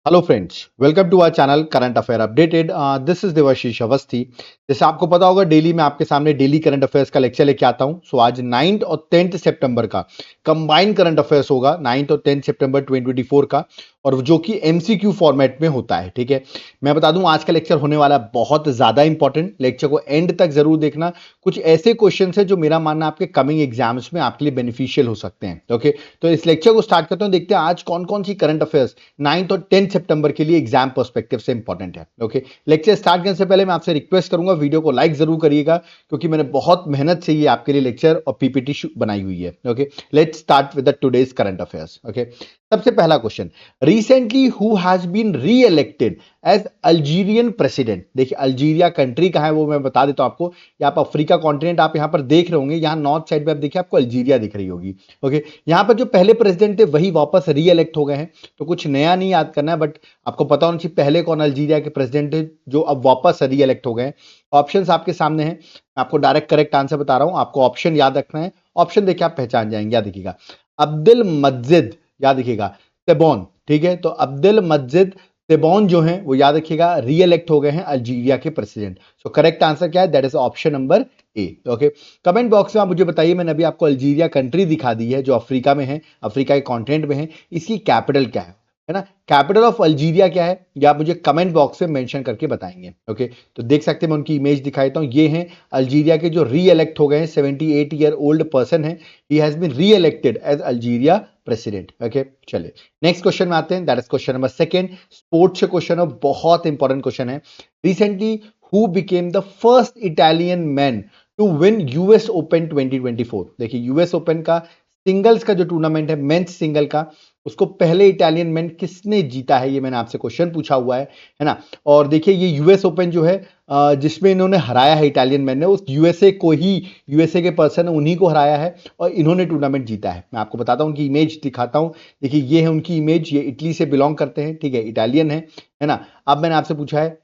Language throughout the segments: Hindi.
Hello friends, welcome to our channel current affair updated. This is Devashish Awasthi. जैसे आपको पता होगा, डेली मैं आपके सामने डेली करंट अफेयर्स का लेक्चर लेके आता हूं। सो आज 9th और 10th सितंबर का कंबाइंड करंट अफेयर्स होगा, 9th और 10th सितंबर 2024 का, और जो कि एमसीक्यू फॉर्मेट में होता है। ठीक है, मैं बता दूं आज का लेक्चर होने वाला है बहुत ज्यादा इंपॉर्टेंट। लेक्चर को एंड तक जरूर देखना। कुछ ऐसे क्वेश्चन है जो मेरा मानना आपके कमिंग एग्जाम्स में आपके लिए बेनिफिशियल हो सकते हैं। ओके, तो इस लेक्चर को स्टार्ट करते हैं, देखते हैं आज कौन कौन सी करंट अफेयर्स 9th और 10th सितंबर के लिए एग्जाम पर्सपेक्टिव से इंपॉर्टेंट है। ओके, लेक्चर स्टार्ट करने से पहले मैं आपसे रिक्वेस्ट करूंगा, वीडियो को लाइक जरूर करिएगा, क्योंकि मैंने बहुत मेहनत से ये आपके लिए लेक्चर और पीपीटी बनाई हुई है। Okay, let's start with the today's current affairs. Okay, सबसे पहला question, recently who has been re elected as Algerian president. देखिए, अल्जीरिया कंट्री कहां है वो मैं बता देता हूं आपको। यहाँ पर अफ्रीका कॉन्टिनेंट आप यहां पर देख रहे होंगे, यहाँ नॉर्थ साइड पे आप देखिए, आपको अल्जीरिया दिख रही होगी। ओके, यहाँ पर जो पहले प्रेसिडेंट थे वही वापस री इलेक्ट हो गए हैं, तो कुछ नया नहीं याद करना है, बट आपको पता होना चाहिए पहले कौन अल्जीरिया के प्रेसिडेंट थे जो अब वापस री इलेक्ट हो गए हैं। ऑप्शंस आपके सामने हैं, मैं आपको डायरेक्ट करेक्ट आंसर बता रहा हूं, आपको ऑप्शन याद रखना है। ऑप्शन देखिए आप पहचान जाएंगे, याद देखिएगा, अब्दुल मजिद, याद रखिएगा, तेबोन। ठीक है, तो अब्दुल मजिद तेबोन जो है वो याद रखिएगा री इलेक्ट हो गए हैं अल्जीरिया के प्रेसिडेंट। सो करेक्ट आंसर क्या है? That is option number A. Okay, comment box में आप मुझे बताइए, मैंने अभी आपको अल्जीरिया कंट्री दिखा दी है जो अफ्रीका में है, अफ्रीका के कॉन्टिनेंट में है, इसकी कैपिटल क्या है ना? कैपिटल ऑफ अल्जीरिया क्या है, या आप मुझे कमेंट बॉक्स में मेंशन करके बताएंगे। ओके, तो देख सकते हैं, मैं उनकी इमेज दिखा देता हूं। ये हैं अल्जीरिया के जो री इलेक्ट हो गए हैं, 78 ईयर ओल्ड पर्सन है, he has been re elected as Algeria president. Okay, चलिए नेक्स्ट क्वेश्चन में आते हैं, that is question number second. Sports से क्वेश्चन है, बहुत इंपॉर्टेंट क्वेश्चन है। Recently who became the first Italian man to win US Open 2024। देखिए, यूएस ओपन का सिंगल्स का जो टूर्नामेंट है, मेंस सिंगल का, उसको पहले इटालियन मैन किसने जीता है, ये मैंने आपसे क्वेश्चन पूछा हुआ है ना? और देखिए, ये यूएस ओपन जो है जिसमें इन्होंने हराया है इटालियन मैन ने, उस यूएसए को ही, यूएसए के पर्सन उन्हीं को हराया है और इन्होंने टूर्नामेंट जीता है। मैं आपको बताता हूं, उनकी इमेज दिखाता हूं। देखिए, ये है उनकी इमेज, ये इटली से बिलोंग करते हैं, ठीक है, इटालियन है ना? अब मैंने आपसे पूछा है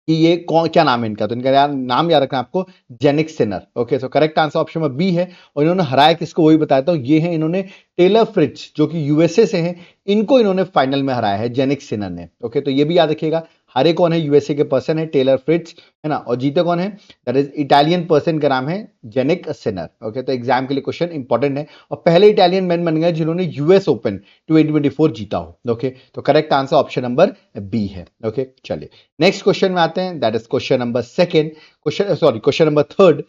कि ये कौन, क्या नाम है इनका, तो इनका यार नाम याद रखना आपको, जेनिक सिनर। ओके, सो करेक्ट आंसर ऑप्शन में बी है। और इन्होंने हराया किसको, वही बताता हूं, ये है इन्होंने टेलर फ्रिट्ज जो कि यूएसए से हैं, इनको इन्होंने फाइनल में हराया है जेनिक सिनर ने। ओके, तो ये भी याद रखिएगा, हारे कौन है, यूएसए के पर्सन है टेलर फ्रिट्ज, है ना, और जीते कौन है, दैट इज इटालियन पर्सन का नाम है जेनिक सिनर। ओके, तो एग्जाम के लिए क्वेश्चन इंपॉर्टेंट है, और पहले इटालियन मैन बन गए जिन्होंने यूएस ओपन 2024 जीता हो। ओके, तो correct answer option number B है। ओके, चलिए नेक्स्ट क्वेश्चन में आते हैं, that is question number second. Question number third,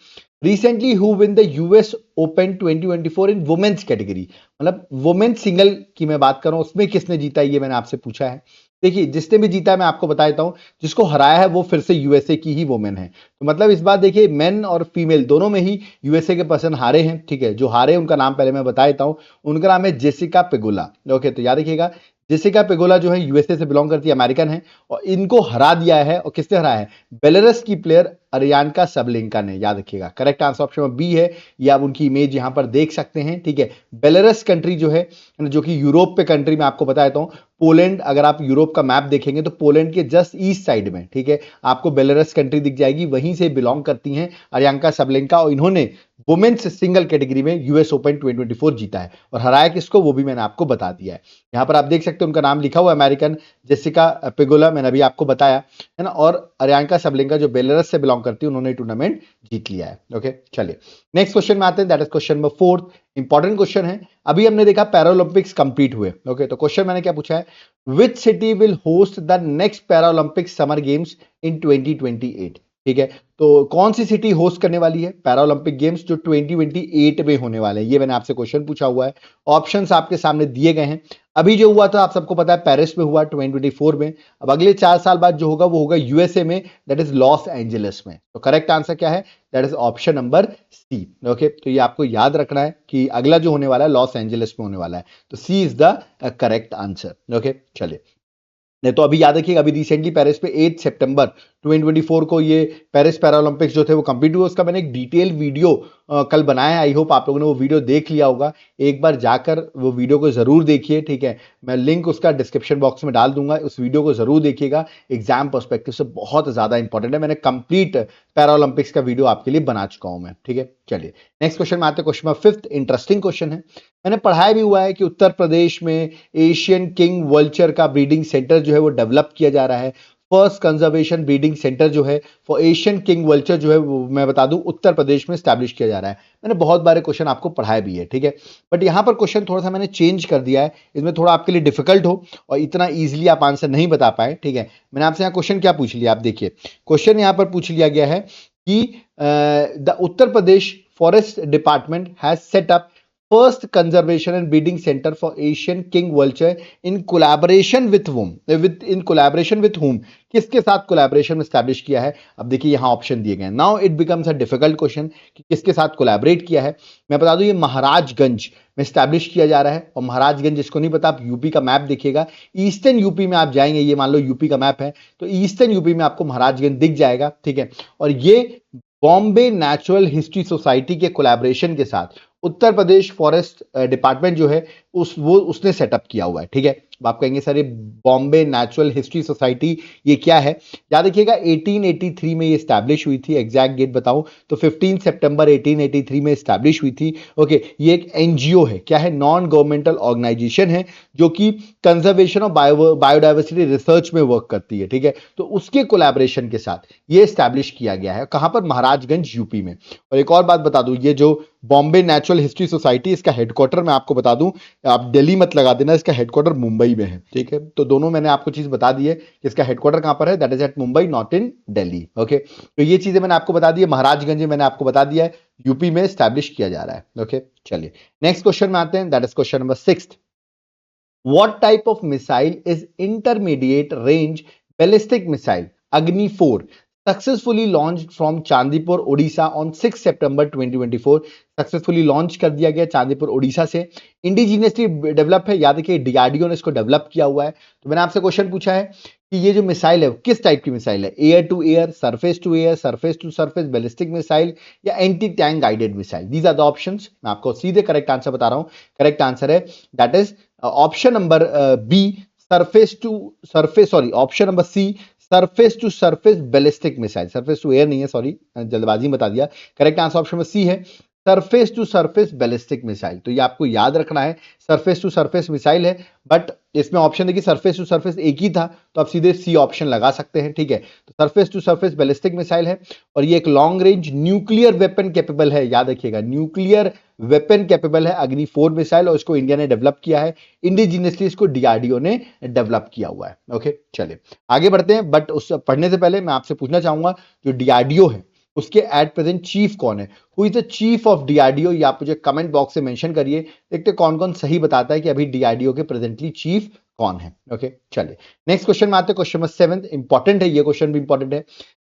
recently who win the US Open 2024 in women's category. मतलब वुमेन्स सिंगल की मैं बात कर रहा हूं, उसमें किसने जीता है, ये मैंने आपसे पूछा है। देखिए, जिसने भी जीता है मैं आपको बता देता हूं, जिसको हराया है वो फिर से यूएसए की ही वुमेन है। तो मतलब इस बार देखिए, मेन और फीमेल दोनों में ही यूएसए के पर्सन हारे हैं। ठीक है, जो हारे उनका नाम पहले मैं बता देता हूं, उनका नाम है जेसिका पेगुला। ओके, तो याद रखिएगा, जेसिका पेगोला जो है यूएसए से बिलोंग करती है, अमेरिकन है, और इनको हरा दिया है, और किसने हराया है, बेलारस की प्लेयर अरियानका सबलेंका ने। याद रखिएगा, करेक्ट आंसर ऑप्शन में बी है। ये आप उनकी इमेज यहां पर देख सकते हैं। ठीक है, बेलारस कंट्री जो है, जो कि यूरोप पे कंट्री, मैं आपको बताता हूं, पोलैंड, अगर आप यूरोप का मैप देखेंगे तो पोलैंड के जस्ट ईस्ट साइड में, ठीक है, आपको बेलारस कंट्री दिख जाएगी, वहीं से बिलोंग करती हैं अरियानका सबलेंका, और इन्होंने वुमेन्स सिंगल कैटेगरी में यूएस ओपन 2024 जीता है। और हराया किसको, वो भी मैंने आपको बता दिया है। यहां पर आप देख सकते हैं उनका नाम लिखा हुआ है, अमेरिकन जेसिका पेगोला, मैंने अभी आपको बताया, है ना, और अरियानका सबलेंका जो बेलारस से बिलोंग करती है, उन्होंने टूर्नामेंट जीत लिया है। ओके, चलिए नेक्स्ट क्वेश्चन में आते हैं, that is question number fourth. Important question है। अभी हमने देखा पैरालंपिक्स कंप्लीट हुए। ओके, तो क्वेश्चन मैंने क्या पूछा है, which city will host the next Paralympic summer games in 2028। ठीक है, तो कौन सी सिटी होस्ट करने वाली है पैरालंपिक गेम्स जो 2028 में होने वाले हैं, ये मैंने आपसे क्वेश्चन पूछा हुआ है। ऑप्शंस आपके सामने दिए गए हैं। अभी जो हुआ था आप सबको पता है, पेरिस में हुआ 2024 में। अब अगले 4 साल बाद जो होगा वो होगा यूएसए में, दैट इज लॉस एंजलिस में। तो करेक्ट आंसर क्या है, that is option number C. Okay, तो ये आपको याद रखना है कि अगला जो होने वाला है लॉस एंजलिस में होने वाला है, तो C is the correct answer. Okay, चलिए, नहीं तो अभी याद रखिएगा, अभी रिसेंटली पेरिस पे 8 सितंबर 2024 को ये पेरिस पैरालंपिक्स जो थे वो कंप्लीट हुए, उसका मैंने एक डिटेल वीडियो कल बनाया है। आई होप आप लोगों ने वो वीडियो देख लिया होगा। एक बार जाकर वो वीडियो को जरूर देखिए, ठीक है। मैं लिंक उसका डिस्क्रिप्शन बॉक्स में डाल दूंगा, उस वीडियो को जरूर देखिएगा। एग्जाम पर्सपेक्टिव से बहुत ज्यादा इंपॉर्टेंट है। मैंने कंप्लीट पैरालंपिक्स का वीडियो आपके लिए बना चुका हूं मैं, ठीक है। चलिए नेक्स्ट क्वेश्चन में आते हैं। क्वेश्चन नंबर 5 इंटरेस्टिंग क्वेश्चन है। मैंने पढ़ाया भी हुआ है कि उत्तर प्रदेश में एशियन किंग वल्चर का ब्रीडिंग सेंटर जो है वो डेवलप किया जा रहा है। फर्स्ट कंजर्वेशन ब्रीडिंग सेंटर जो है फॉर एशियन किंग वल्चर जो है वो मैं बता दूं उत्तर प्रदेश में स्टैब्लिश किया जा रहा है। मैंने बहुत बारे क्वेश्चन आपको पढ़ाया भी है, ठीक है। बट यहां पर क्वेश्चन थोड़ा सा मैंने चेंज कर दिया है, इसमें थोड़ा आपके लिए डिफिकल्ट हो और इतना इजीली आप आंसर नहीं बता पाए, ठीक है। मैंने आपसे यहाँ क्वेश्चन क्या पूछ लिया, आप देखिए। क्वेश्चन यहां पर पूछ लिया गया है कि the Uttar Pradesh forest department has set up first conservation and breeding centre for Asian king vulture in collaboration with whom, किसके साथ कोलैबोरेशन में स्टैब्लिश किया है। अब देखिए यहां ऑप्शन दिए गए। Now it becomes a difficult question कि किसके साथ कोलैबोरेट किया है। मैं बता दूं ये महाराजगंज में स्टैब्लिश किया जा रहा है। और महाराजगंज जिसको नहीं पता, आप यूपी का मैप देखिएगा, ईस्टर्न यूपी में आप जाएंगे, ये मान लो यूपी का मैप है तो ईस्टर्न यूपी में आपको महाराजगंज दिख जाएगा, ठीक है। और ये बॉम्बे नेचुरल हिस्ट्री सोसाइटी के कोलैबोरेशन के साथ उत्तर प्रदेश फॉरेस्ट डिपार्टमेंट जो है उसने सेटअप किया हुआ है, ठीक है। अब आप कहेंगे सर ये बॉम्बे नेचुरल हिस्ट्री सोसाइटी ये क्या है। याद रखिएगा 1883 में ये स्टैब्लिश हुई थी। एग्जैक्ट डेट बताऊं तो 15 सितंबर 1883 में स्टैब्लिश हुई थी। ओके, ये एक एनजीओ है, क्या है, नॉन गवर्नमेंटल ऑर्गेनाइजेशन है जो कि कंजर्वेशन ऑफ बायोडाइवर्सिटी रिसर्च में वर्क करती है, ठीक है। तो उसके कोलैबोरेशन के साथ ये स्टैब्लिश किया गया है। कहां पर, महाराजगंज यूपी में। और एक और बात बता दूं, ये जो बॉम्बे नेचुरल हिस्ट्री सोसाइटी, इसका हेडक्वार्टर मैं आपको बता दूं, आप दिल्ली मत लगा देना, इसका हेडक्वार्टर मुंबई में है, ठीक है। तो दोनों मैंने आपको चीज बता दी है कि इसका हेडक्वार्टर कहां पर है, that is at Mumbai, not in Delhi. Okay, तो ये चीजें मैंने आपको बता दी है। महाराजगंज मैंने आपको बता दिया है यूपी में स्टैब्लिश किया जा रहा है। ओके, चलिए नेक्स्ट क्वेश्चन में आते हैं, that is question number 6। What type of missile is intermediate range ballistic missile Agni 4 successfully launched from Chandipur, Odisha on 6 September 2024? Successfully launch कर दिया गया चांदीपुर ओडिशा से। इंडिजीनियसली डेवलप है, याद रखिए डीआरडीओ ने इसको डेवलप किया हुआ है। तो मैंने आपसे क्वेश्चन पूछा है कि ये जो मिसाइल है किस टाइप की मिसाइल है, air to air, surface to air, surface to surface ballistic missile या anti tank guided missile. These are the options. मैं आपको सीधे करेक्ट आंसर बता रहा हूं। करेक्ट आंसर है that is option number B, surface to surface, sorry option number C, surface to surface ballistic missile. Surface to air नहीं है, सॉरी जल्दबाजी में बता दिया। Correct answer option number C है, surface to surface ballistic missile. तो ये आपको याद रखना है, सरफेस टू सरफेस मिसाइल है। बट इसमें ऑप्शन देखिए सरफेस टू सरफेस एक ही था तो आप सीधे सी ऑप्शन लगा सकते हैं, ठीक है। तो surface to surface ballistic missile है और ये एक long range nuclear weapon capable है। याद रखिएगा न्यूक्लियर वेपन कैपेबल है अग्नि 4 मिसाइल और इसको इंडिया ने डेवलप किया है। इंडिजीनियसली इसको डीआरडीओ ने डेवलप किया हुआ है। ओके, चलिए आगे बढ़ते हैं। बट उस पढ़ने से पहले मैं आपसे पूछना चाहूंगा जो डीआरडीओ है उसके एट प्रेजेंट चीफ कौन है, who is the chief of DRDO, ये आप मुझे कमेंट बॉक्स से मेंशन करिए। देखते कौन कौन सही बताता है कि अभी डीआरडीओ के प्रेजेंटली चीफ कौन है। ओके, चलिए नेक्स्ट क्वेश्चन में आते हैं। क्वेश्चन नंबर 7 इंपॉर्टेंट है, ये क्वेश्चन भी इंपॉर्टेंट है।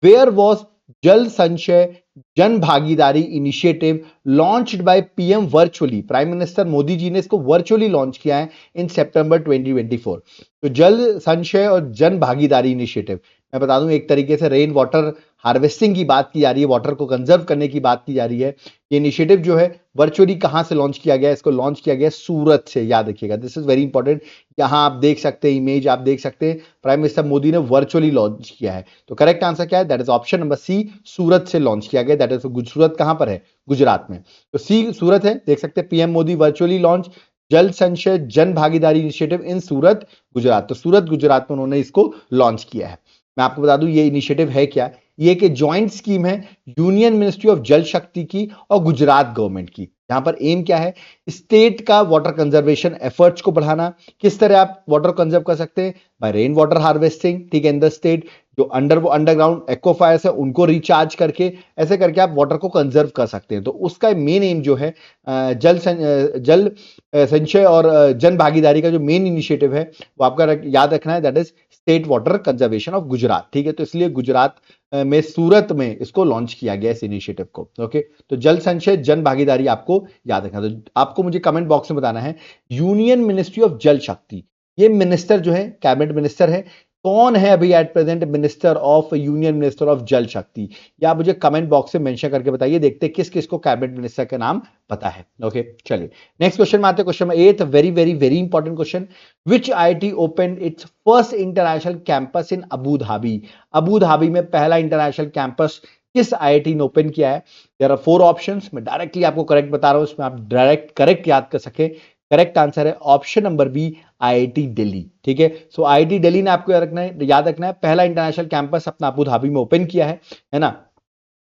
वेयर वॉज जल Sanchay Jan Bhagidari initiative launched by PM virtually, prime minister Modi ji ने इसको वर्चुअली लॉन्च किया है इन सितंबर 2024। तो जल संचय और जन भागीदारी इनिशिएटिव, मैं बता दूं एक तरीके से रेन वाटर हार्वेस्टिंग की बात की जा रही है, वाटर को कंजर्व करने की बात की जा रही है। ये इनिशिएटिव जो है वर्चुअली कहां से लॉन्च किया गया, इसको लॉन्च किया गया सूरत से। याद रखिएगा, दिस इज वेरी इंपॉर्टेंट। यहां आप देख सकते हैं इमेज, आप देख सकते हैं प्राइम मिनिस्टर मोदी ने वर्चुअली लॉन्च किया है। तो करेक्ट आंसर क्या है, that is option number C, Surat से लॉन्च किया गया। दैट इज सूरत कहां पर है, गुजरात में। तो सी सूरत है, देख सकते हैं पीएम मोदी वर्चुअली लॉन्च जल संचय जन भागीदारी इनिशिएटिव इन सूरत गुजरात। तो सूरत गुजरात में उन्होंने इसको लॉन्च किया है। मैं आपको बता दूं ये इनिशिएटिव है क्या, ये एक जॉइंट स्कीम है यूनियन मिनिस्ट्री ऑफ जल शक्ति की और गुजरात गवर्नमेंट की। यहां पर एम क्या है, स्टेट का वाटर कंजर्वेशन एफर्ट्स को बढ़ाना। किस तरह आप वाटर कंजर्व कर सकते हैं, बाय रेन वाटर हार्वेस्टिंग, ठीक है, इन द स्टेट। जो अंडरग्राउंड एक्वाफायर्स है उनको रिचार्ज करके, ऐसे करके आप वाटर को कंजर्व कर सकते हैं। तो उसका मेन एम जो है जल संचय और जन भागीदारी का जो मेन इनिशिएटिव है वो आपका याद रखना है, that is state water conservation of Gujarat, ठीक है। तो इसलिए गुजरात में सूरत में इसको लॉन्च किया गया इस इनिशिएटिव को। ओके, तो जल संचय जन भागीदारी आपको याद रखना। तो आपको मुझे कमेंट बॉक्स में बताना है यूनियन मिनिस्ट्री ऑफ जल शक्ति, ये मिनिस्टर जो है कैबिनेट मिनिस्टर है, कौन है अभी at present minister of union minister of जल शक्ति? या आप मुझे कमेंट बॉक्स में मेंशन करके बताइए, देखते हैं किस किस को कैबिनेट मिनिस्टर का नाम पता है। ओके चलिए नेक्स्ट क्वेश्चन में आते हैं। Question number 8, very very very important question. Which IIT open it's first international campus in Abu Dhabi? Abu Dhabi में पहला इंटरनेशनल कैंपस किस आईआईटी ने ओपन किया है? देयर आर 4 ऑप्शंस, मैं डायरेक्टली आपको करेक्ट बता रहा हूं, इसमें आप डायरेक्ट करेक्ट याद कर सके। करेक्ट आंसर है option number B, IIT Delhi. ठीक है, सो आईआईटी दिल्ली ने आपको याद रखना है पहला इंटरनेशनल कैंपस अपना अबू धाबी में ओपन किया है ना।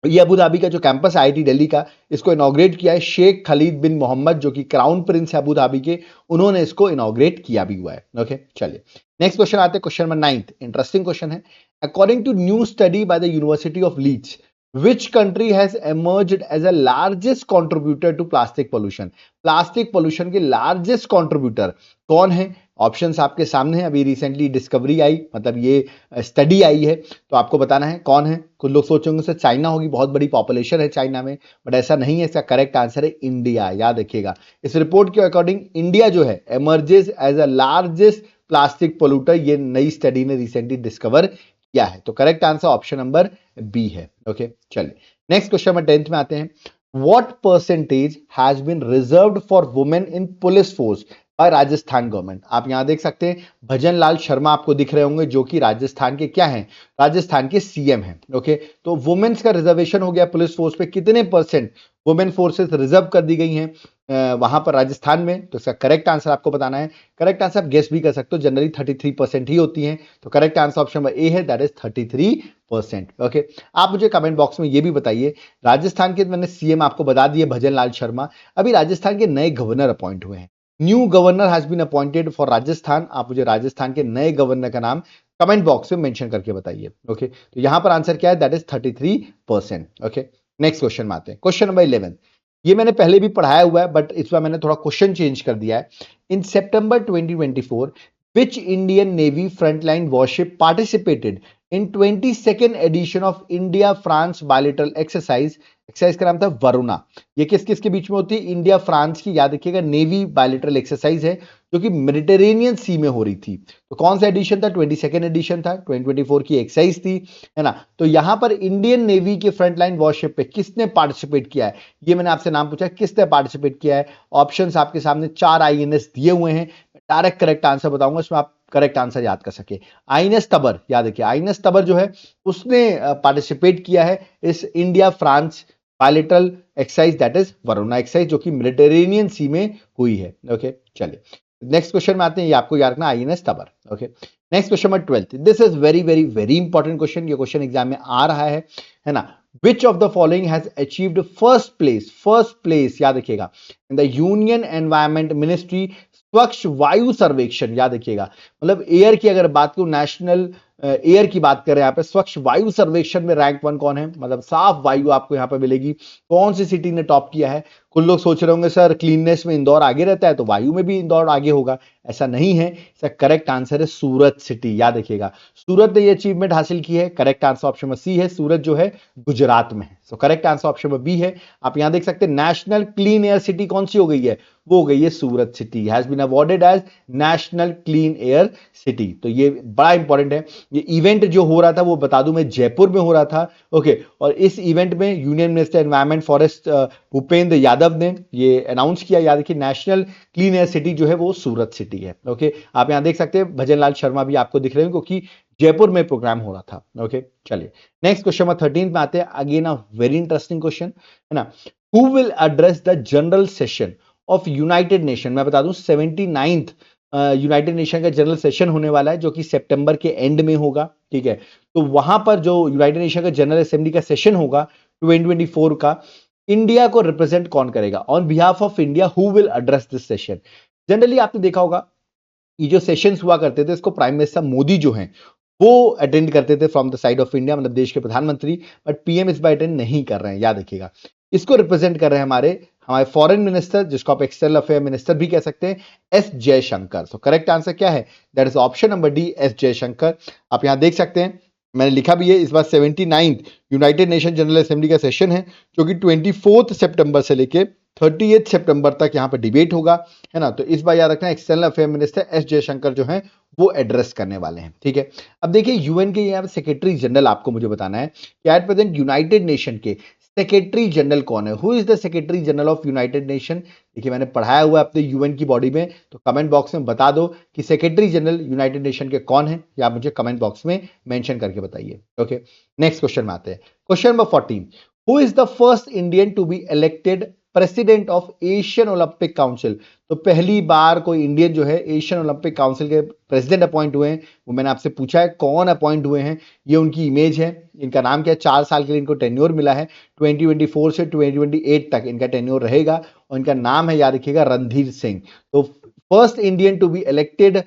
ये अबू धाबी का जो कैंपस है आईआईटी दिल्ली का, इसको इनॉग्रेट किया है शेख खलीद बिन मोहम्मद, जो कि क्राउन प्रिंस है अबू धाबी के, उन्होंने इसको इनॉग्रेट किया भी हुआ है। ओके चलिए नेक्स्ट क्वेश्चन आते हैं। क्वेश्चन नंबर 9, इंटरेस्टिंग क्वेश्चन है। According to new study by the University of Leeds, which country has emerged as a largest contributor to plastic pollution? Plastic pollution के लार्जेस्ट कंट्रीब्यूटर कौन है? ऑप्शंस आपके सामने है, अभी रिसेंटली डिस्कवरी आई, मतलब ये स्टडी आई है, तो आपको बताना है कौन है। कुछ लोग सोचेंगे से चाइना होगी, बहुत बड़ी पॉपुलेशन है चाइना में, बट ऐसा नहीं है। इसका करेक्ट आंसर है इंडिया। याद रखिएगा, इस रिपोर्ट के अकॉर्डिंग इंडिया जो है emerges as a largest plastic polluter, ये नई स्टडी ने रिसेंटली डिस्कवर किया है। तो correct answer option number B है। ओके चलिए नेक्स्ट क्वेश्चन नंबर 10 में आते हैं। What percentage has been reserved for women in police force by Rajasthan government? आप यहां देख सकते हैं भजन लाल शर्मा आपको दिख रहे होंगे, जो कि राजस्थान के क्या हैं? राजस्थान के सीएम हैं। ओके, तो वुमेन्स का रिजर्वेशन हो गया पुलिस फोर्स पे, कितने परसेंट वुमेन फोर्सेस रिजर्व कर दी गई हैं वहां पर राजस्थान में? तो इसका करेक्ट आंसर आपको बताना है। करेक्ट आंसर आप गेस भी कर सकते हो, जनरली 33% ही होती हैं। तो correct answer option number A है, दैट इज 33%। ओके, आप मुझे कमेंट बॉक्स में ये भी बताइए, राजस्थान के मैंने सीएम आपको बता दिए भजन लाल शर्मा, अभी राजस्थान के नए गवर्नर अपॉइंट हुए हैं। New governor has been appointed for Rajasthan. आप मुझे राजस्थान के नए गवर्नर का नाम कमेंट बॉक्स में मेंशन करके बताइए। ओके, तो यहां पर आंसर क्या है? That is 33%। Okay, next question में आते हैं। क्वेश्चन नंबर 11, ये मैंने पहले भी पढ़ाया हुआ है, बट इस बार मैंने थोड़ा क्वेश्चन चेंज कर दिया है। इन सितंबर 2024 which Indian Navy frontline warship participated in 22nd edition of India France bilateral exercise? Exercise का नाम था वरुणा। ये किस किस के बीच में होती है? इंडिया फ्रांस की, याद रखिएगा, नेवी बायलैटरल एक्सरसाइज है, जो कि मेडिटेरेनियन सी में हो रही थी। तो कौन सा एडिशन था? 22nd एडिशन था, 2024 की एक्सरसाइज थी, है ना। तो यहां पर इंडियन नेवी के फ्रंटलाइन वॉरशिप पे किसने पार्टिसिपेट किया है? ये मैंने आपसे नाम पूछा, किसने पार्टिसिपेट किया है? ऑप्शंस आपके सामने 4 आईएनएस दिए हुए हैं, डायरेक्ट करेक्ट आंसर बताऊंगा, इसमें आप करेक्ट आंसर याद कर सके। आईएनएस तबर, याद रखिए, आईएनएस तबर जो है उसने पार्टिसिपेट किया है इस India France bilateral exercise, that is Varuna exercise, जो कि मेडिटेरेनियन सी में हुई है। ओके चलिए नेक्स्ट क्वेश्चन में आते हैं, ये आपको याद रखना, INS Tabar. Okay, next question number 12, this is very very very important question, ये क्वेश्चन एग्जाम में आ रहा है ना। Which of the following has achieved first place, याद रखिएगा, in the union environment ministry स्वच्छ वायु सर्वेक्षण? याद रखिएगा, मतलब एयर की अगर बात करूं, नेशनल एयर की बात करें, यहाँ पे स्वच्छ वायु सर्वेक्षण में रैंक 1 कौन है? मतलब साफ वायु आपको यहाँ पे मिलेगी, कौन सी सिटी ने टॉप किया है? कुछ लोग सोच रहे होंगे सर क्लीननेस में इंदौर आगे रहता है, तो वायु में भी इंदौर आगे होगा, ऐसा नहीं है। इसका करेक्ट आंसर है सूरत सिटी। याद रखिएगा, सूरत ने ये अचीवमेंट हासिल की है। Correct answer option number C है, सूरत जो है गुजरात में है। So correct answer option number B है। आप यहां देख सकते हैं नेशनल क्लीन एयर सिटी कौन सी हो गई है? वो हो गई है Surat city, has been awarded as national clean air city. तो ये बड़ा इंपॉर्टेंट है। ये इवेंट जो हो रहा था, वो बता दूं मैं, जयपुर में हो रहा था। ओके, और इस इवेंट में union minister environment forest Bhupendra Yadav ने ये अनाउंस किया। याद रखिए, नेशनल क्लीन एयर सिटी जो है वो सूरत सिटी है। ओके, आप यहां देख सकते हैं भजन लाल शर्मा भी आपको दिख रहे हैं, क्योंकि जयपुर में प्रोग्राम हो रहा था। ओके चलिए नेक्स्ट क्वेश्चन नंबर 13 में आते हैं। Again a very interesting question, है ना। Who will address the general session of United nation? मैं बता दूं 79th यूनाइटेड नेशन का जनरल सेशन होने वाला है, जो कि सितंबर के एंड में होगा। ठीक है, तो वहां पर जो यूनाइटेड नेशन का जनरल असेंबली का सेशन होगा 2024 का, इंडिया को रिप्रेजेंट कौन करेगा? On behalf of India who will address this session? Generally आपने देखा होगा, ये जो सेशंस हुआ करते थे, इसको प्राइम मिनिस्टर मोदी जो हैं वो अटेंड करते थे from the side of India, मतलब देश के प्रधानमंत्री, बट पीएम इस बार अटेंड नहीं कर रहे हैं। याद रखिएगा, इसको रिप्रेजेंट कर रहे हैं हमारे फॉरेन मिनिस्टर, जिसको आप एक्सटर्नल अफेयर मिनिस्टर भी कह सकते हैं, एस जयशंकर। सो करेक्ट आंसर क्या है? That is option number D, S Jaishankar. आप यहां देख सकते हैं, मैंने लिखा भी है, इस बार 79th United nation general assembly का सेशन है, जो कि 24 सितंबर से लेके 30 सितंबर तक यहाँ पर डिबेट होगा, है ना। तो इस बार याद रखना, external affair minister S Jaishankar जो है वो एड्रेस करने वाले हैं। ठीक है, अब देखिए यूएन के यहाँ सेक्रेटरी जनरल आपको मुझे बताना है कि एट प्रेजेंट यूनाइटेड नेशन के सेक्रेटरी जनरल कौन है। Who is the secretary general of United nation. देखिए मैंने पढ़ाया हुआ है अपने यूएन की बॉडी में, तो कमेंट बॉक्स में बता दो कि सेक्रेटरी जनरल यूनाइटेड नेशन के कौन है, या आप मुझे कमेंट बॉक्स में मेंशन करके बताइए। ओके, नेक्स्ट क्वेश्चन में आते हैं। Question number 14, who is the first Indian to be elected president of Asian Olympic Council. तो पहली बार कोई इंडियन जो है एशियन ओलंपिक काउंसिल के प्रेसिडेंट अपॉइंट हुए हैं, वो मैंने आपसे पूछा है कौन अपॉइंट हुए हैं। ये उनकी इमेज है, इनका नाम क्या है, 4 साल के लिए इनको टेन्योर मिला है, 2024 से 2028 तक इनका टेन्योर रहेगा, और इनका नाम है, याद रखिएगा, रणधीर सिंह। तो first Indian to be elected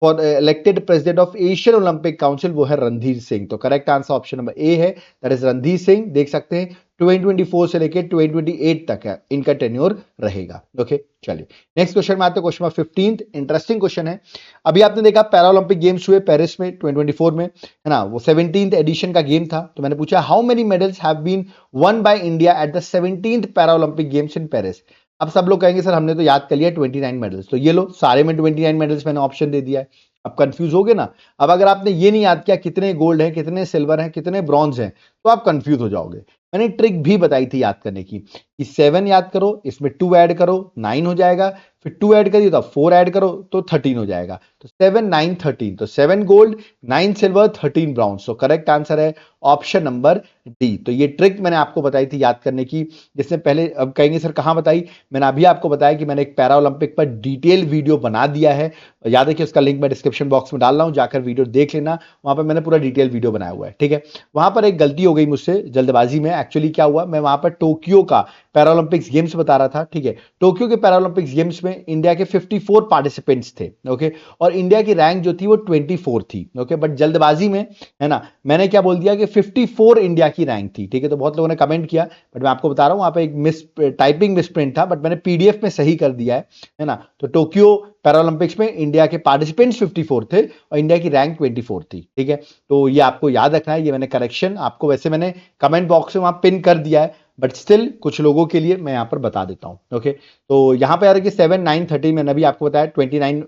for elected president of Asian Olympic Council वो है रणधीर सिंह। तो correct answer option number A है, दैट इज रणधीर सिंह। देख सकते हैं 2024 से लेकर 2028 तक है इनका टेन्योर रहेगा। ओके, चलिए नेक्स्ट क्वेश्चन में आते हैं। क्वेश्चन नंबर 15, इंटरेस्टिंग क्वेश्चन है। अभी आपने देखा पैरालंपिक गेम्स हुए पेरिस में 2024 में, है ना, वो 17th एडिशन का गेम था। तो मैंने पूछा how many medals have been won by India at the 17th Paralympic Games in Paris. अब सब लोग कहेंगे सर हमने तो याद कर लिया 29 मेडल्स, तो ये लो सारे में 29 मेडल्स मैंने ऑप्शन दे दिया है। अब कंफ्यूज हो गए ना। अब अगर आपने ये नहीं याद किया कितने गोल्ड हैं, कितने सिल्वर हैं, कितने ब्रॉन्ज हैं, तो आप कंफ्यूज हो जाओगे। मैंने ट्रिक भी बताई थी याद करने की कि 7 याद करो, इसमें 2 ऐड करो 9 हो जाएगा, फिर 2 ऐड करिए तो 4 ऐड करो तो 13 हो जाएगा। तो 7 9 13, तो 7 गोल्ड 9 सिल्वर 13 ब्राउन्स। तो करेक्ट आंसर है ऑप्शन नंबर डी। तो ये ट्रिक मैंने आपको बताई थी याद करने की, जिसने पहले, अब कहेंगे सर कहां बताई, मैंने अभी आपको बताया कि मैंने एक पैरा ओलंपिक पर डिटेल वीडियो बना दिया है, याद है कि उसका लिंक मैं डिस्क्रिप्शन बॉक्स में डाल रहा हूं, जाकर वीडियो देख लेना, वहां पर मैंने पूरा डिटेल वीडियो बनाया हुआ है। ठीक है, वहां पर एक गलती हो गई मुझसे जल्दबाजी में। एक्चुअली क्या हुआ, मैं वहां पर टोक्यो का पैरालंपिक्स गेम्स बता रहा था। ठीक है, टोक्यो के पैरालंपिक्स गेम्स में इंडिया के 54 पार्टिसिपेंट्स थे। ओके, और इंडिया की रैंक जो थी वो 24 थी। ओके, बट जल्दबाजी में, है ना, मैंने क्या बोल दिया कि 54 इंडिया की रैंक थी। ठीक है, तो बहुत लोगों ने कमेंट किया, बट मैं आपको बता रहा हूं वहां पे एक टाइपिंग मिसप्रिंट था, बट मैंने पीडीएफ में सही कर दिया है ना। तो टोक्यो पैरालंपिक्स में इंडिया के पार्टिसिपेंट्स 54 थे और इंडिया की रैंक 24 थी। ठीक है, तो ये आपको याद रखना है, ये मैंने करेक्शन आपको वैसे मैंने कमेंट बॉक्स में वहां पिन कर दिया है, बट स्टिल कुछ लोगों के लिए मैं यहां पर बता देता हूं। ओके, तो यहां पे आ रहा है कि 7 9 13, मैंने अभी आपको बताया 29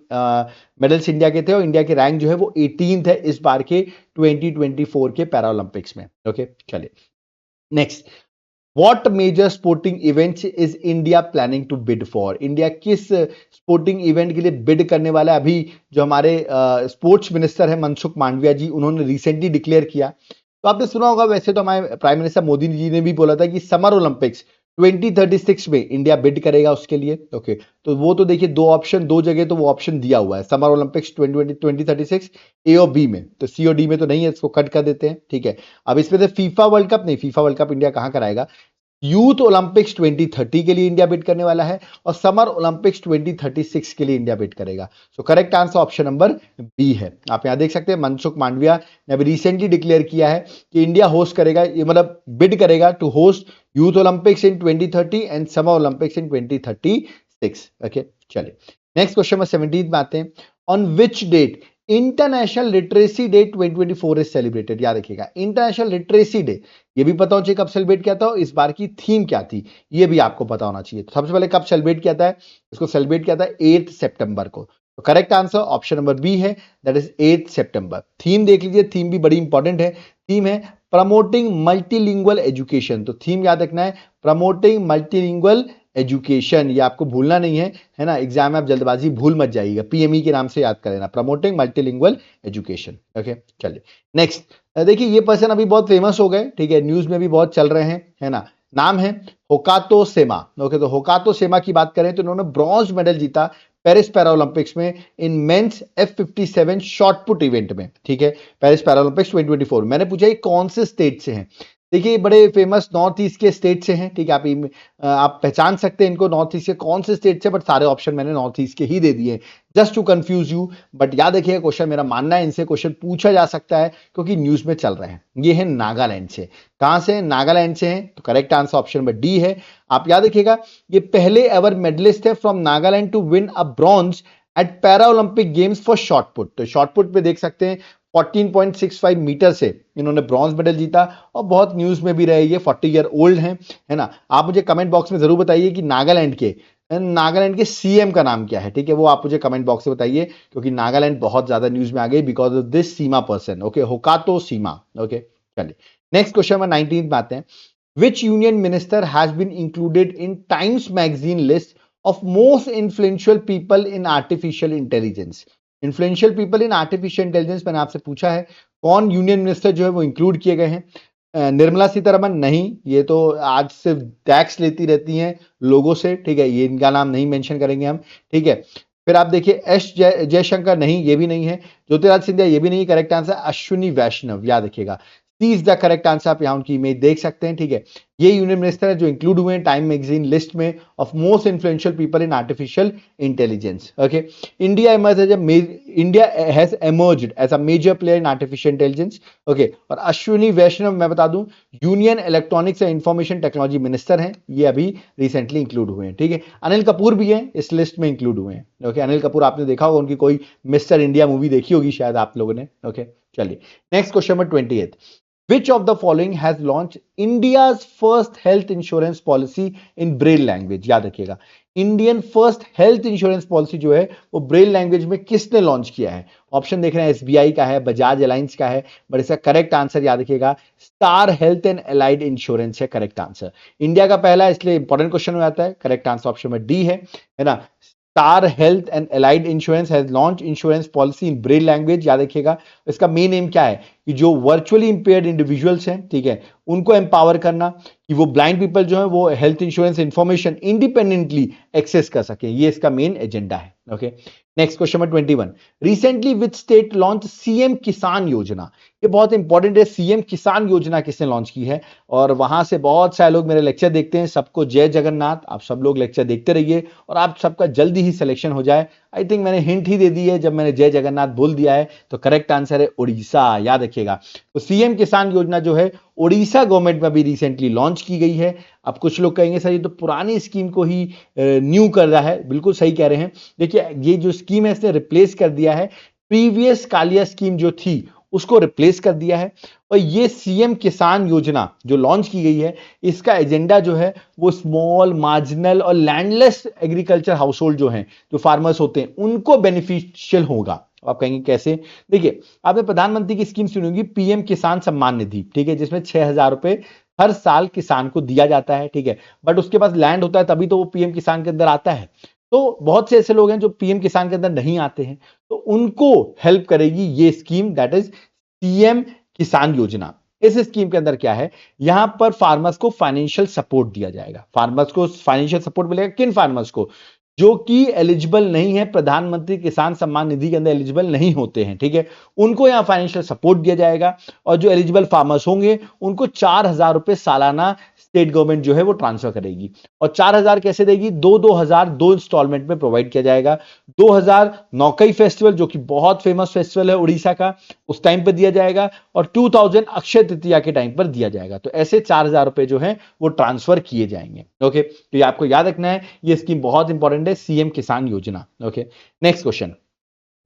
मेडल्स इंडिया के थे, और इंडिया की रैंक जो है वो 18th है इस बार के 2024 के पैरालंपिक्स में। ओके, चलिए next, What major sporting events is India planning to bid for? India किस स्पोर्टिंग इवेंट के लिए बिड करने वाला है? अभी जो हमारे स्पोर्ट्स मिनिस्टर है मनसुख मांडविया जी, उन्होंने रिसेंटली डिक्लेयर किया। तो आपने सुना होगा, वैसे तो हमारे प्राइम मिनिस्टर मोदी जी ने भी बोला था कि समर ओलंपिक्स 2036 में इंडिया बिड करेगा उसके लिए। ओके, तो वो तो देखिए दो ऑप्शन, दो जगह तो वो ऑप्शन दिया हुआ है, समर ओलंपिक्स 2036 ए और बी में, तो सी और डी में तो नहीं है, इसको कट कर देते हैं। ठीक है, अब इसमें से फीफा वर्ल्ड कप नहीं, फीफा वर्ल्ड कप इंडिया कहां कराएगा, यूथ ओलंपिक्स 2030 के लिए इंडिया बिड करने वाला है, और समर ओलंपिक्स 2036 के लिए इंडिया बिड करेगा। So correct answer option number B है। आप यहां देख सकते हैं मनसुख मांडविया ने अभी रिसेंटली डिक्लेयर किया है कि इंडिया होस्ट करेगा, ये मतलब बिड करेगा to host Youth Olympics in 2030 and summer Olympics in 2036। Okay, चलिए नेक्स्ट क्वेश्चन में 17 में आते हैं। On which date International Literacy Day 2024 is celebrated. याद रखिएगा इंटरनेशनल लिटरेसी डे, ये भी पता होना चाहिए कब सेलिब्रेट किया था, इस बार की थीम क्या थी ये भी आपको पता होना चाहिए। तो सबसे पहले कब सेलिब्रेट किया था, इसको सेलिब्रेट किया था 8 सितंबर को। तो correct answer option number B है, दैट इज 8 सितंबर। थीम देख लीजिए, थीम भी बड़ी इंपॉर्टेंट है। थीम है प्रमोटिंग मल्टीलिंगुअल एजुकेशन। तो थीम याद रखना है, प्रमोटिंग मल्टीलिंगुअल एजुकेशन, ये आपको भूलना नहीं है ना, एग्जाम में आप जल्दबाजी भूल मत जाइएगा, पीएमई के नाम से याद कर लेना, प्रमोटिंग मल्टीलिंगुअल एजुकेशन। ओके, चलिए नेक्स्ट, देखिए ये पर्सन अभी बहुत फेमस हो गए। ठीक है, न्यूज में भी बहुत चल रहे हैं, है ना, नाम है होकातो सेमा। ओके, तो होकातो सेमा की बात करें तो इन्होंने ब्रॉन्ज मेडल जीता पेरिस पैरालंपिक्स में in men's F57 shot put event में। ठीक है, पेरिस पैरालंपिक्स 2024। मैंने पूछा ये कौन से स्टेट से हैं, देखिए बड़े फेमस नॉर्थ ईस्ट के स्टेट से हैं। ठीक है, आप पहचान सकते हैं इनको नॉर्थ ईस्ट के कौन से स्टेट से, बट सारे ऑप्शन मैंने नॉर्थ ईस्ट के ही दे दिए just to confuse you. But याद रखिए क्वेश्चन, मेरा मानना है इनसे क्वेश्चन पूछा जा सकता है क्योंकि न्यूज में चल रहे हैं। ये है नागालैंड से। कहां से, नागालैंड से हैं। तो correct answer option number D है। आप याद रखिएगा ये पहले एवर मेडलिस्ट है from Nagaland to win a bronze at para Olympic Games for shot put. तो शॉर्ट पुट पे देख सकते हैं 14.65 मीटर से इन्होंने ब्रॉन्ज मेडल जीता, और बहुत न्यूज में भी रहे, ये 40 ईयर ओल्ड हैं, है ना। आप मुझे कमेंट बॉक्स में जरूर बताइए कि नागालैंड के नागालैंड के सीएम का नाम क्या है, ठीक है, वो आप मुझे कमेंट बॉक्स में बताइए, क्योंकि नागालैंड बहुत ज्यादा न्यूज में आ गई because of this Seema person, okay, Hokato Seema, okay. चलिए नेक्स्ट क्वेश्चन में 19 में आते हैं। Which union minister has been included in Times magazine list of most influential people in artificial intelligence? Influential people in artificial intelligence मैंने आपसे पूछा है कौन यूनियन मिनिस्टर जो है वो इंक्लूड किए गए हैं। निर्मला सीतारमन नहीं, ये तो आज सिर्फ टैक्स लेती रहती हैं लोगों से, ठीक है, ये इनका नाम नहीं मेंशन करेंगे हम, ठीक है। फिर आप देखिए एस जयशंकर नहीं, ये भी नहीं है। ज्योतिरादित्य सिंधिया ये भी नहीं, करेक्ट आंसर अश्विनी वैष्णव, याद रखिएगा, सी इज द करेक्ट आंसर। आप यहाँ उनकी इमेज देख सकते हैं, ठीक है। ये यूनियन मिनिस्टर है जो इंक्लूड हुए हैं टाइम मैगजीन लिस्ट में of most influential people in artificial intelligence, okay. India has emerged as a major player in artificial intelligence, okay. और अश्विनी वैष्णव मैं बता दूं union electronics and information technology minister हैं, ये अभी रिसेंटली इंक्लूड हुए हैं, ठीक है। अनिल कपूर भी हैं इस लिस्ट में इंक्लूड हुए हैं, ओके। अनिल कपूर आपने देखा होगा, उनकी कोई मिस्टर इंडिया मूवी देखी होगी शायद आप लोगों ने, ओके। चलिए next question number 28। Which of the following has launched India's first health insurance policy in Braille language? याद रखिएगा, Indian first health insurance policy जो है वो ब्रेल लैंग्वेज में किसने लॉन्च किया है? ऑप्शन देख रहे हैं, एसबीआई का है, बजाज अलायंस का है, बट इसका करेक्ट आंसर याद रखिएगा star health and allied insurance है करेक्ट आंसर। इंडिया का पहला, इसलिए इंपॉर्टेंट क्वेश्चन हो जाता है, करेक्ट आंसर ऑप्शन में डी है ना। Star health and allied insurance has launch insurance policy in Braille language, याद रखिएगा। इसका मेन एम क्या है कि जो वर्चुअली इंपेयर्ड इंडिविजुअल्स हैं, ठीक है, उनको एम्पावर करना कि वो ब्लाइंड पीपल जो है वो health insurance information independently access कर सके, ये इसका मेन एजेंडा है, okay. Next question number 21। Recently which state launch CM Kisan Yojana? ये बहुत इंपॉर्टेंट है, सीएम किसान योजना किसने लॉन्च की है? और वहां से बहुत सारे लोग मेरे लेक्चर देखते हैं, सबको जय जगन्नाथ, आप सब लोग लेक्चर देखते रहिए और आप सबका जल्दी ही सिलेक्शन हो जाए। आई थिंक मैंने हिंट ही दे दी है जब मैंने जय जगन्नाथ बोल दिया है, तो करेक्ट आंसर है उड़ीसा, याद रखिएगा। तो सीएम किसान योजना जो है उड़ीसा गवर्नमेंट में भी रिसेंटली लॉन्च की गई है। अब कुछ लोग कहेंगे सर ये तो पुरानी स्कीम को ही न्यू कर रहा है, बिल्कुल सही कह रहे हैं। देखिए ये जो स्कीम है इसने रिप्लेस कर दिया है प्रीवियस कालिया स्कीम जो थी, उसको रिप्लेस कर दिया है। और ये सीएम किसान योजना जो लॉन्च की गई है, इसका एजेंडा जो है वो स्मॉल मार्जिनल और लैंडलेस एग्रीकल्चर हाउसहोल्ड जो हैं, जो फार्मर्स होते हैं, उनको बेनिफिशियल होगा। आप कहेंगे कैसे? देखिए आपने प्रधानमंत्री की स्कीम सुनी होगी पीएम किसान सम्मान निधि, ठीक है, जिसमें 6,000 रुपए हर साल किसान को दिया जाता है, ठीक है। बट उसके पास लैंड होता है तभी तो वो पीएम किसान के अंदर आता है। तो बहुत से ऐसे लोग हैं जो पीएम किसान के अंदर नहीं आते हैं, तो उनको हेल्प करेगी ये स्कीम, दैट इज पीएम किसान योजना। इस स्कीम के अंदर क्या है, यहां पर फार्मर्स को फाइनेंशियल सपोर्ट दिया जाएगा। फार्मर्स को फाइनेंशियल सपोर्ट मिलेगा, किन फार्मर्स को? जो कि एलिजिबल नहीं है, प्रधानमंत्री किसान सम्मान निधि के अंदर एलिजिबल नहीं होते हैं, ठीक है, उनको यहां फाइनेंशियल सपोर्ट दिया जाएगा। और जो एलिजिबल फार्मर्स होंगे उनको 4,000 रुपए सालाना स्टेट गवर्नमेंट जो है वो ट्रांसफर करेगी। और 4,000 कैसे देगी? 2-2 हजार 2 इंस्टॉलमेंट में प्रोवाइड किया जाएगा। 2,000 नौकई फेस्टिवल जो कि बहुत फेमस फेस्टिवल है उड़ीसा का, उस टाइम पर दिया जाएगा। और 2,000 अक्षय तृतीया के टाइम पर दिया जाएगा। तो ऐसे 4,000 रुपए जो है वो ट्रांसफर किए जाएंगे, ओके। तो ये आपको याद रखना है, ये स्कीम बहुत इंपॉर्टेंट है, CM Kisan Yojana, okay. Next question,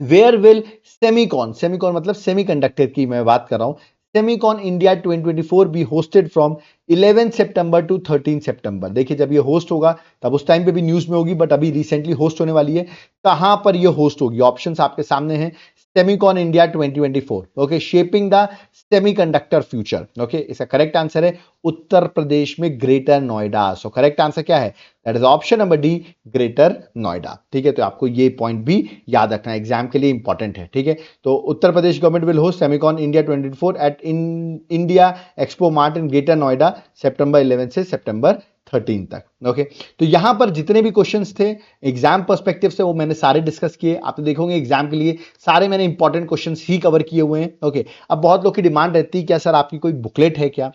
where will Semicon, Semicon मतलब सेमीकंडक्टर की मैं बात कर रहा हूं, Semicon India 2024 be hosted from 11 सितंबर टू 13 सितंबर। देखिए जब ये होस्ट होगा तब उस टाइम पे भी न्यूज में होगी, बट अभी रिसेंटली होस्ट होने वाली है। कहां पर ये होस्ट होगी? ऑप्शंस आपके सामने हैं, Semicon India 2024, okay, shaping the semiconductor future, okay. इसका करेक्ट आंसर है उत्तर प्रदेश में ग्रेटर नोएडा। सो करेक्ट आंसर क्या है? That is option number D, greater Noida, ठीक है। तो आपको ये पॉइंट भी याद रखना है, एग्जाम के लिए इंपॉर्टेंट है, ठीक है। तो Uttar Pradesh government will host Semicon India 24 at India Expo Mart in Greater Noida, सितंबर 11 से सितंबर 13 तक, ओके। तो यहां पर जितने भी क्वेश्चंस थे एग्जाम पर्सपेक्टिव से वो मैंने सारे डिस्कस किए। आप तो देखोगे एग्जाम के लिए सारे मैंने इंपॉर्टेंट क्वेश्चंस ही कवर किए हुए हैं, ओके। अब बहुत लोग की डिमांड रहती है क्या सर आपकी कोई बुकलेट है क्या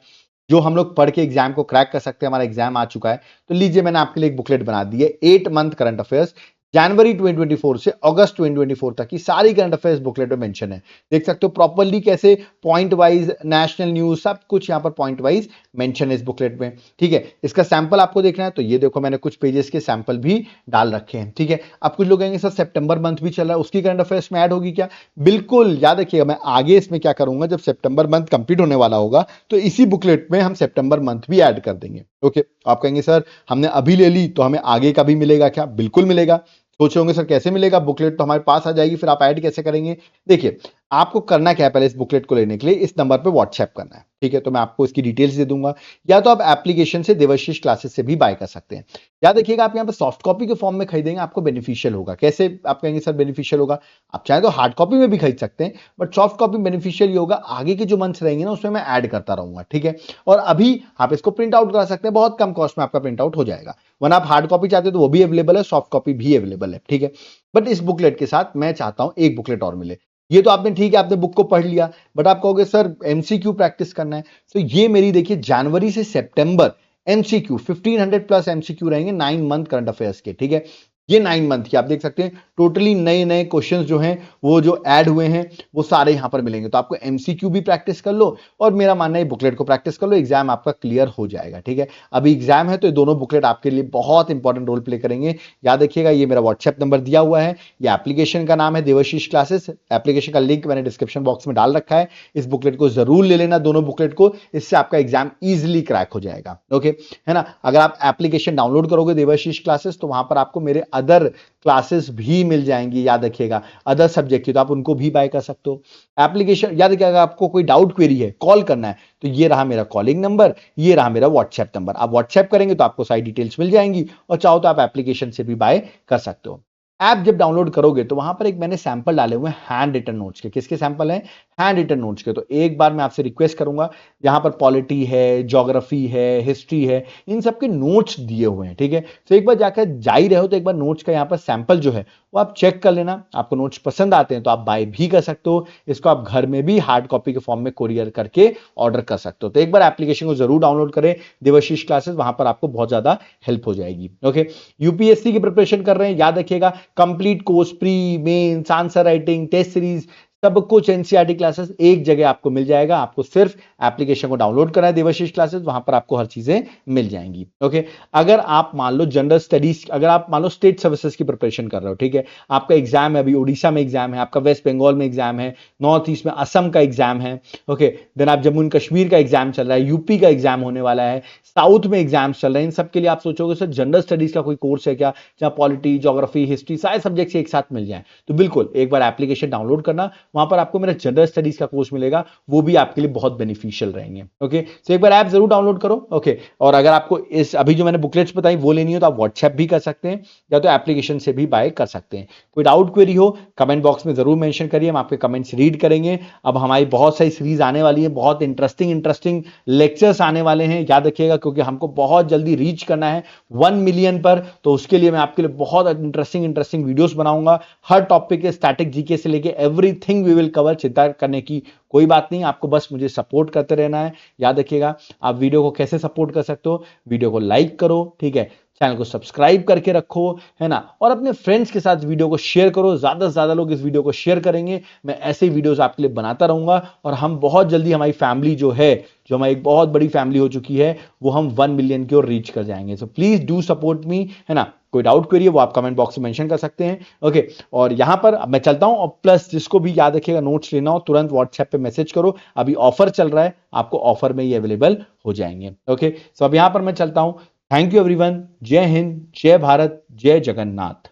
जो हम लोग पढ़ के एग्जाम को क्रैक कर सकते हैं? हमारा एग्जाम आ चुका है, तो लीजिए मैंने आपके लिए एक बुकलेट बना दी है, 8 मंथ करंट अफेयर्स, जनवरी 2024 से अगस्त 2024 तक की सारी करंट अफेयर्स बुकलेट में मेंशन है। देख सकते हो प्रॉपर्ली कैसे पॉइंट वाइज नेशनल न्यूज सब कुछ यहाँ पर पॉइंट वाइज मेंशन है इस बुकलेट में। ठीक है, इसका सैंपल आपको देखना है तो ये देखो मैंने कुछ पेजेस के सैंपल भी डाल रखे हैं। ठीक है, अब कुछ लोग कहेंगे सर सितंबर मंथ भी चल रहा है उसकी करंट अफेयर्स में ऐड होगी क्या? बिल्कुल, याद रखिएगा मैं आगे इसमें क्या करूंगा, जब सितंबर मंथ कंप्लीट होने वाला होगा तो इसी बुकलेट में हम सितंबर मंथ भी ऐड कर देंगे। ओके, आप कहेंगे सर हमने अभी ले ली तो हमें आगे का भी मिलेगा क्या? बिल्कुल मिलेगा। सोचे होंगे सर कैसे मिलेगा, बुकलेट तो हमारे पास आ जाएगी फिर आप ऐड कैसे करेंगे? देखिए, आपको करना क्या है, पहले इस बुकलेट को लेने के लिए इस नंबर पे व्हाट्सएप करना है। ठीक है, तो मैं आपको इसकी डिटेल्स दे दूंगा, या तो आप एप्लीकेशन से देवाशीष क्लासेस से भी बाय कर सकते हैं। याद रखिएगा आप यहाँ पे सॉफ्ट कॉपी के फॉर्म में खरीदेंगे आपको बेनिफिशियल होगा। कैसे आप कहेंगे सर बेनिफिशियल होगा? आप चाहे तो हार्ड कॉपी में भी खरीद सकते हैं, बट सॉफ्ट कॉपी बेनिफिशियल ये होगा आगे के जो मंथ्स रहेंगे ना उसमें मैं ऐड करता रहूंगा। ठीक है, और अभी आप इसको प्रिंट आउट करा सकते हैं, बहुत कम कॉस्ट में आपका प्रिंट आउट हो जाएगा। वरना आप हार्ड कॉपी चाहते हो तो वो भी अवेलेबल है, सॉफ्ट कॉपी भी अवेलेबल है। ठीक है, बट इस बुकलेट के साथ मैं चाहता हूं एक बुकलेट और मिले। ये तो आपने ठीक है आपने बुक को पढ़ लिया, बट आप कहोगे सर एमसीक्यू प्रैक्टिस करना है, तो ये मेरी देखिए जनवरी से सितंबर एमसीक्यू 1500 प्लस एमसीक्यू रहेंगे 9 मंथ करंट अफेयर्स के। ठीक है, ये 9 मंथ की आप देख सकते हैं टोटली नए नए क्वेश्चंस जो हैं वो जो ऐड हुए हैं वो सारे यहां पर मिलेंगे। तो आपको एमसीक्यू भी प्रैक्टिस कर लो और मेरा मानना है बुकलेट को प्रैक्टिस कर लो, एग्जाम आपका क्लियर हो जाएगा। ठीक है, अभी एग्जाम है तो ये दोनों बुकलेट आपके लिए बहुत इंपॉर्टेंट रोल प्ले करेंगे। याद रखिएगा ये मेरा व्हाट्सएप नंबर दिया हुआ है, ये एप्लीकेशन का नाम है देवाशीष क्लासेस, एप्लीकेशन का लिंक मैंने डिस्क्रिप्शन बॉक्स में डाल रखा है। इस बुकलेट को जरूर ले लेना, दोनों बुकलेट को, इससे आपका एग्जाम इजिली क्रैक हो जाएगा। ओके, है ना? अगर आप एप्लीकेशन डाउनलोड करोगे देवाशीष क्लासेस तो वहां पर आपको मेरे अदर क्लासेस भी मिल जाएंगी। याद रखिएगा अदर सब्जेक्ट की तो आप उनको भी बाय कर सकते हो। एप्लीकेशन याद रखिएगा, आपको कोई डाउट क्वेरी है कॉल करना है तो ये रहा मेरा कॉलिंग नंबर, ये रहा मेरा व्हाट्सएप नंबर। आप व्हाट्सएप करेंगे तो आपको सारी डिटेल्स मिल जाएंगी और चाहो तो आप एप्लीकेशन से भी बाय कर सकते हो। ऐप जब डाउनलोड करोगे तो वहां पर एक मैंने सैंपल डाले हुए हैं हैंड रिटन नोट्स के। किसके सैंपल हैं? हैंड रिटन नोट्स के। तो एक बार मैं आपसे रिक्वेस्ट करूंगा, यहाँ पर पॉलिटी है, ज्योग्राफी है, हिस्ट्री है, इन सबके नोट्स दिए हुए हैं। ठीक है, तो एक बार जाकर जा ही रहे हो तो एक बार नोट्स का यहाँ पर सैंपल जो है वो आप चेक कर लेना। आपको नोट्स पसंद आते हैं तो आप बाय भी कर सकते हो, इसको आप घर में भी हार्ड कॉपी के फॉर्म में कोरियर करके ऑर्डर कर सकते हो। तो एक बार एप्लीकेशन को जरूर डाउनलोड करें देवाशीष क्लासेस, वहां पर आपको बहुत ज्यादा हेल्प हो जाएगी। ओके, यूपीएससी की प्रिपरेशन कर रहे हैं, याद रखिएगा complete course, pre mains, answer writing, test series, सब कुछ एनसीईआरटी क्लासेस एक जगह आपको मिल जाएगा। आपको सिर्फ एप्लीकेशन को डाउनलोड करना है देवाशीष क्लासेस, वहां पर आपको हर चीजें मिल जाएंगी। ओके, अगर आप मान लो जनरल स्टडीज, अगर आप मान लो स्टेट सर्विसेज की प्रिपरेशन कर रहे हो, ठीक है, आपका एग्जाम है, अभी उड़ीसा में एग्जाम है, आपका वेस्ट बंगाल में एग्जाम है, नॉर्थ ईस्ट में असम का एग्जाम है, ओके, देन आप जम्मू एंड कश्मीर का एग्जाम चल रहा है, यूपी का एग्जाम होने वाला है, साउथ में एग्जाम चल रहे हैं, इन सब के लिए आप सोचोगे सर जनरल स्टडीज का कोई कोर्स है क्या जहां पॉलिटी, ज्योग्राफी, हिस्ट्री सारे सब्जेक्ट एक साथ मिल जाए? तो बिल्कुल एक बार एप्लीकेशन डाउनलोड करना, वहां पर आपको मेरा जनरल स्टडीज का कोर्स मिलेगा, वो भी आपके लिए बहुत बेनिफिशियल रहेंगे। ओके, तो एक बार ऐप जरूर डाउनलोड करो। ओके, और अगर आपको इस अभी जो मैंने बुकलेट्स बताई वो लेनी हो तो आप व्हाट्सएप भी कर सकते हैं या तो एप्लीकेशन से भी बाय कर सकते हैं। कोई डाउट क्वेरी हो कमेंट बॉक्स में जरूर मेंशन करिए, हम आपके कमेंट्स रीड करेंगे। अब हमारी बहुत सारी सीरीज आने वाली है, बहुत इंटरेस्टिंग लेक्चर्स आने वाले हैं, याद रखिएगा, क्योंकि हमको बहुत जल्दी रीच करना है 1 मिलियन पर। तो उसके लिए मैं आपके लिए बहुत इंटरेस्टिंग वीडियोस बनाऊंगा, हर टॉपिक के स्टैटिक जीके से लेके एवरीथिंग वी विल कवर। चिंता करने की कोई बात नहीं, आपको बस मुझे सपोर्ट करते रहना है। याद रखिएगा आप वीडियो को कैसे सपोर्ट कर सकते हो, वीडियो को लाइक करो, ठीक है, चैनल को सब्सक्राइब करके रखो, है ना, और अपने फ्रेंड्स के साथ वीडियो को शेयर करो। ज्यादा से ज्यादा लोग इस वीडियो को शेयर करेंगे, मैं ऐसे ही वीडियोस आपके लिए बनाता रहूंगा और हम बहुत जल्दी हमारी फैमिली जो है, जो हमारी एक बहुत बड़ी फैमिली हो चुकी है, वो हम 1 मिलियन की ओर रीच कर जाएंगे। So please do support me, है ना। कोई डाउट क्वेरी है वो आप कमेंट बॉक्स में मेंशन कर सकते हैं। ओके, और यहां पर अब मैं चलता हूं, और प्लस जिसको भी याद रखिएगा नोट्स लेना हो तुरंत व्हाट्सएप पे मैसेज करो, अभी ऑफर चल रहा है, आपको ऑफर में ही अवेलेबल हो जाएंगे। ओके, सो अब यहां पर मैं चलता हूं। थैंक यू एवरीवन, जय हिंद, जय भारत, जय जगन्नाथ।